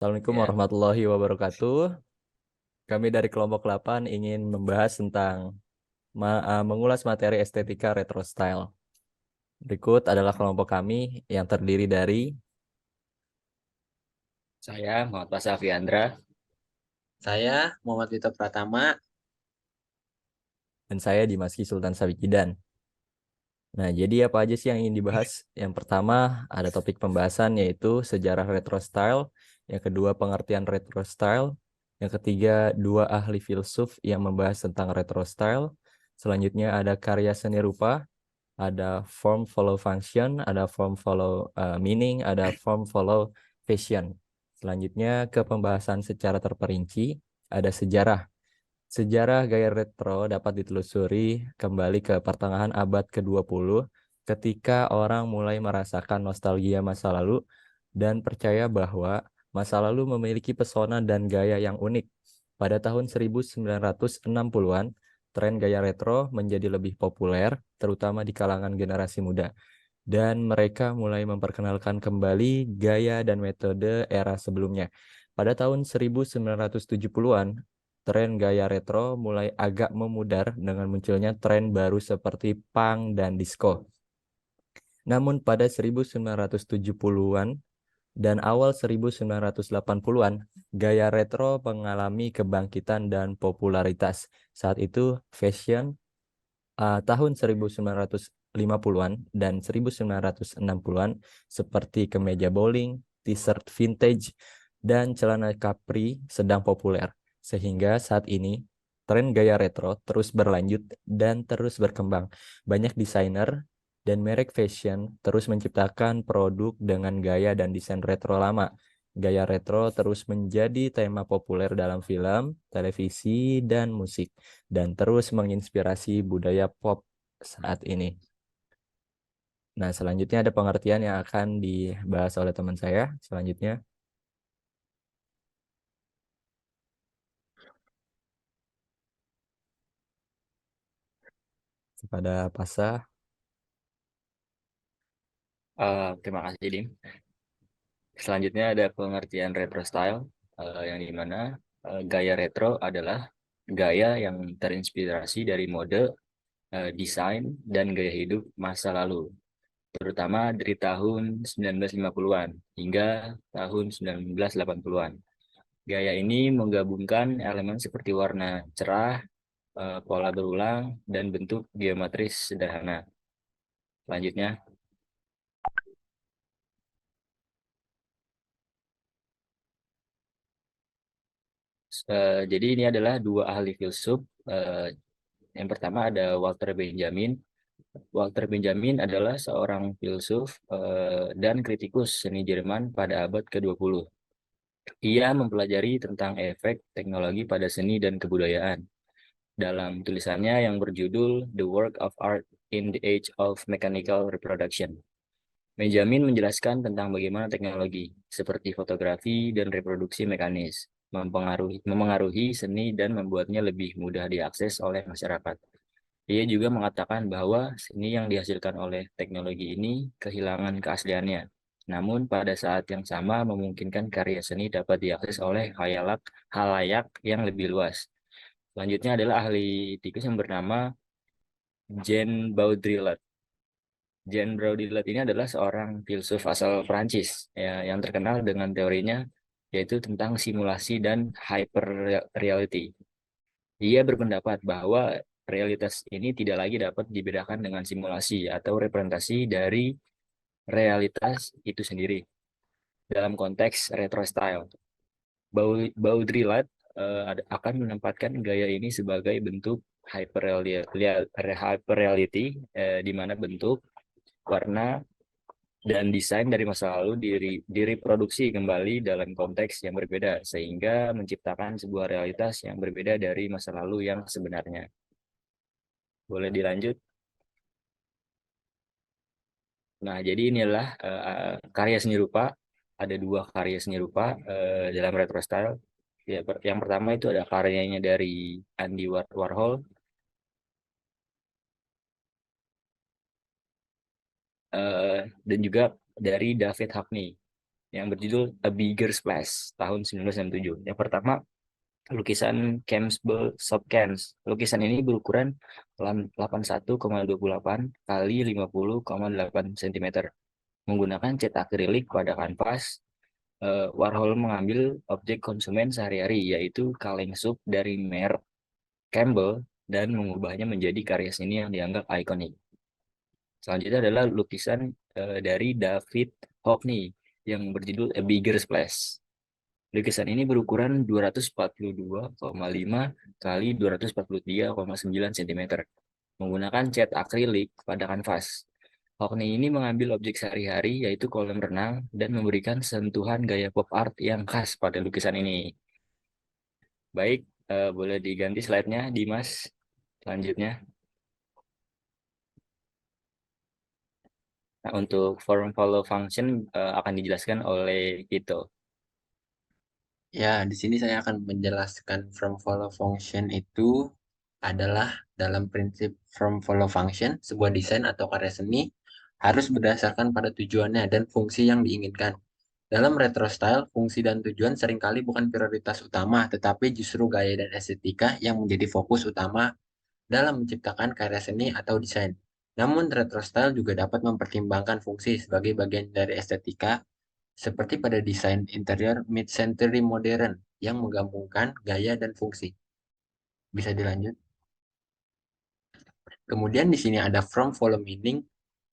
Assalamualaikum Ya, warahmatullahi wabarakatuh. Kami dari kelompok 8 ingin membahas tentang mengulas materi estetika retro style. Berikut adalah kelompok kami yang terdiri dari saya Muhammad Pasal Fiandra. Saya Muhammad Vito Pratama. dan saya Dimaski Sultan Sabikidan. Nah, jadi apa aja sih yang ingin dibahas? Yang pertama ada topik pembahasan yaitu sejarah retro style. Yang kedua pengertian retro style. Yang ketiga dua ahli filsuf yang membahas tentang retro style. Selanjutnya ada karya seni rupa. Ada form follow function, ada form follow meaning, ada form follow fashion. Selanjutnya ke pembahasan secara terperinci, ada sejarah. Sejarah gaya retro dapat ditelusuri kembali ke pertengahan abad ke-20 ketika orang mulai merasakan nostalgia masa lalu dan percaya bahwa masa lalu memiliki pesona dan gaya yang unik. Pada tahun 1960-an, tren gaya retro menjadi lebih populer, terutama di kalangan generasi muda. Dan mereka mulai memperkenalkan kembali gaya dan metode era sebelumnya. Pada tahun 1970-an, tren gaya retro mulai agak memudar dengan munculnya tren baru seperti punk dan disco. Namun pada 1970-an dan awal 1980-an, gaya retro mengalami kebangkitan dan popularitas. Saat itu, fashion tahun 1950-an dan 1960-an seperti kemeja bowling, t-shirt vintage, dan celana capri sedang populer. Sehingga saat ini tren gaya retro terus berlanjut dan terus berkembang. Banyak desainer dan merek fashion terus menciptakan produk dengan gaya dan desain retro lama. Gaya retro terus menjadi tema populer dalam film, televisi, dan musik dan terus menginspirasi budaya pop saat ini. Nah, selanjutnya ada pengertian yang akan dibahas oleh teman saya. Selanjutnya, kepada Pasah. Terima kasih, Dim. Selanjutnya ada pengertian retro style, yang dimana gaya retro adalah gaya yang terinspirasi dari mode, desain, dan gaya hidup masa lalu, terutama dari tahun 1950-an hingga tahun 1980-an. Gaya ini menggabungkan elemen seperti warna cerah, pola berulang, dan bentuk geometris sederhana. Selanjutnya, jadi ini adalah dua ahli filsuf. Eh, yang pertama ada Walter Benjamin. Walter Benjamin adalah seorang filsuf dan kritikus seni Jerman pada abad ke-20. Ia mempelajari tentang efek teknologi pada seni dan kebudayaan. Dalam tulisannya yang berjudul The Work of Art in the Age of Mechanical Reproduction, Benjamin menjelaskan tentang bagaimana teknologi seperti fotografi dan reproduksi mekanis memengaruhi seni dan membuatnya lebih mudah diakses oleh masyarakat. Ia juga mengatakan bahwa seni yang dihasilkan oleh teknologi ini kehilangan keasliannya. Namun pada saat yang sama memungkinkan karya seni dapat diakses oleh halayak yang lebih luas. Selanjutnya adalah ahli tikus yang bernama Jean Baudrillard. Jean Baudrillard ini adalah seorang filsuf asal Prancis ya, yang terkenal dengan teorinya yaitu tentang simulasi dan hyper reality. Ia berpendapat bahwa realitas ini tidak lagi dapat dibedakan dengan simulasi atau representasi dari realitas itu sendiri. Dalam konteks retro style, Baudrillard akan menempatkan gaya ini sebagai bentuk hyperreality, di mana bentuk, warna, dan desain dari masa lalu direproduksi kembali dalam konteks yang berbeda, sehingga menciptakan sebuah realitas yang berbeda dari masa lalu yang sebenarnya. Boleh dilanjut? Nah, jadi inilah karya seni rupa. Ada dua karya seni rupa dalam retro style. Ya, yang pertama itu ada karyanya dari Andy Warhol, dan juga dari David Hockney. yang berjudul A Bigger Splash tahun 1967. Yang pertama, lukisan Campbell Sopkins. Lukisan ini berukuran 81,28 kali 50,8 cm. Menggunakan cat akrilik pada kanvas, Warhol mengambil objek konsumen sehari-hari, yaitu kaleng sup dari merek Campbell, dan mengubahnya menjadi karya seni yang dianggap ikonik. Selanjutnya adalah lukisan dari David Hockney yang berjudul A Bigger Splash. Lukisan ini berukuran 242,5 kali 243,9 cm, menggunakan cat akrilik pada kanvas. Hockney ini mengambil objek sehari-hari, yaitu kolam renang, dan memberikan sentuhan gaya pop art yang khas pada lukisan ini. Baik, boleh diganti slide-nya, Dimas. Selanjutnya. Nah, untuk form follow function akan dijelaskan oleh Ito. Ya, di sini saya akan menjelaskan from follow function itu adalah dalam prinsip from follow function, sebuah desain atau karya seni harus berdasarkan pada tujuannya dan fungsi yang diinginkan. Dalam retro style, fungsi dan tujuan seringkali bukan prioritas utama, tetapi justru gaya dan estetika yang menjadi fokus utama dalam menciptakan karya seni atau desain. Namun, retro style juga dapat mempertimbangkan fungsi sebagai bagian dari estetika, seperti pada desain interior mid-century modern yang menggabungkan gaya dan fungsi. Bisa dilanjut. Kemudian di sini ada from follow meaning,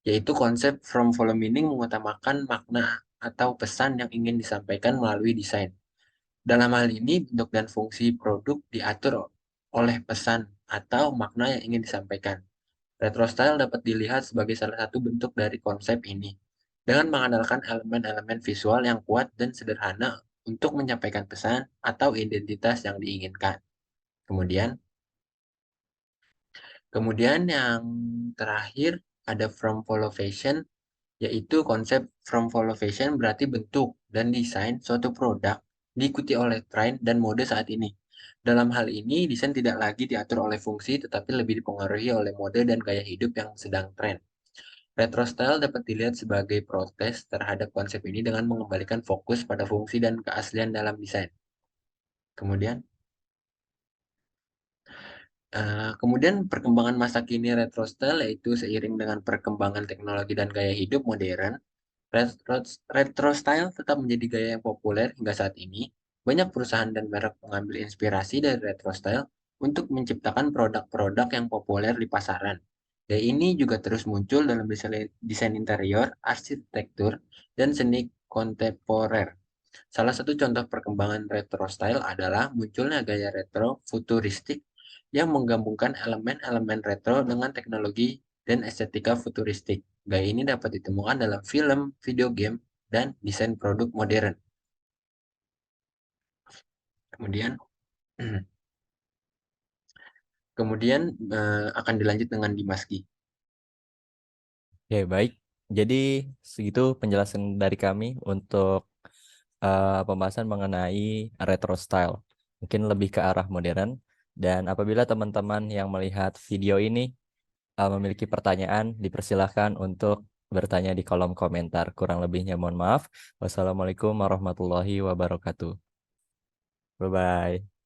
yaitu konsep from follow meaning mengutamakan makna atau pesan yang ingin disampaikan melalui desain. Dalam hal ini, bentuk dan fungsi produk diatur oleh pesan atau makna yang ingin disampaikan. Retro style dapat dilihat sebagai salah satu bentuk dari konsep ini, dengan mengandalkan elemen-elemen visual yang kuat dan sederhana untuk menyampaikan pesan atau identitas yang diinginkan. Kemudian yang terakhir ada from follow fashion, yaitu konsep from follow fashion berarti bentuk dan desain suatu produk diikuti oleh tren dan mode saat ini. Dalam hal ini, desain tidak lagi diatur oleh fungsi, tetapi lebih dipengaruhi oleh mode dan gaya hidup yang sedang tren. Retro style dapat dilihat sebagai protes terhadap konsep ini dengan mengembalikan fokus pada fungsi dan keaslian dalam desain. Kemudian perkembangan masa kini retro style, yaitu seiring dengan perkembangan teknologi dan gaya hidup modern, retro style tetap menjadi gaya yang populer hingga saat ini. Banyak perusahaan dan merek mengambil inspirasi dari retro style untuk menciptakan produk-produk yang populer di pasaran. Gaya ini juga terus muncul dalam desain interior, arsitektur, dan seni kontemporer. Salah satu contoh perkembangan retro style adalah munculnya gaya retro futuristik yang menggabungkan elemen-elemen retro dengan teknologi dan estetika futuristik. Gaya ini dapat ditemukan dalam film, video game, dan desain produk modern. Kemudian, akan dilanjut dengan Dimas Gi. Oke, baik. Jadi segitu penjelasan dari kami untuk pembahasan mengenai retro style. Mungkin lebih ke arah modern. Dan apabila teman-teman yang melihat video ini memiliki pertanyaan, dipersilahkan untuk bertanya di kolom komentar. Kurang lebihnya mohon maaf. Wassalamualaikum warahmatullahi wabarakatuh. Bye-bye.